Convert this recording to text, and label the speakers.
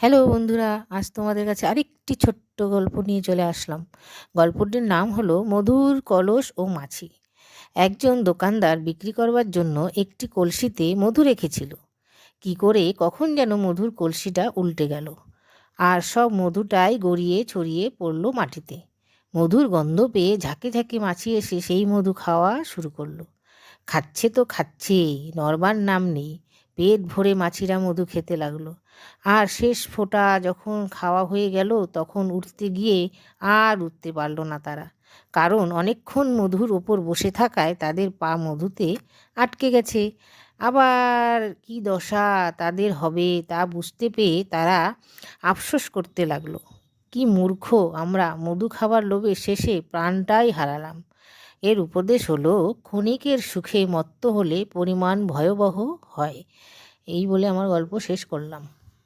Speaker 1: Hello বন্ধুরা, আজ তোমাদের কাছে আরেকটি ছোট্ট গল্প নিয়ে চলে আসলাম। গল্পটির নাম হলো মধুর কলস ও মাছি। একজন দোকানদার বিক্রি করবার জন্য একটি কলসিতে মধু রেখেছিল। কি করে কখন যেন মধুর কলসিটা উল্টে গেল, আর সব মধুটাই গড়িয়ে ছড়িয়ে পড়লো মাটিতে। মধুর গন্ধ পেয়ে ঝাঁকে ঝাঁকে মাছি এসে সেই মধু খাওয়া শুরু করলো। খাচ্ছে তো খাচ্ছেই, নড়বার নাম নেই। পেট ভরে মাছিরা মধু খেতে লাগলো। আর শেষ ফোঁটা যখন খাওয়া হয়ে গেল, তখন উঠতে গিয়ে আর উঠতে পারল না তারা। কারণ অনেকক্ষণ মধুর ওপর বসে থাকায় তাদের পা মধুতে আটকে গেছে। আবার কি দশা তাদের হবে তা বুঝতে পেয়ে তারা আফসোস করতে লাগলো। কি মূর্খ আমরা, মধু খাবার লোভে শেষে প্রাণটাই হারালাম। এর উপদেশ হলো, ক্ষণিকের সুখে মত্ত হলে পরিমাণ ভয়াবহ হয়। এই বলে আমার গল্প শেষ করলাম।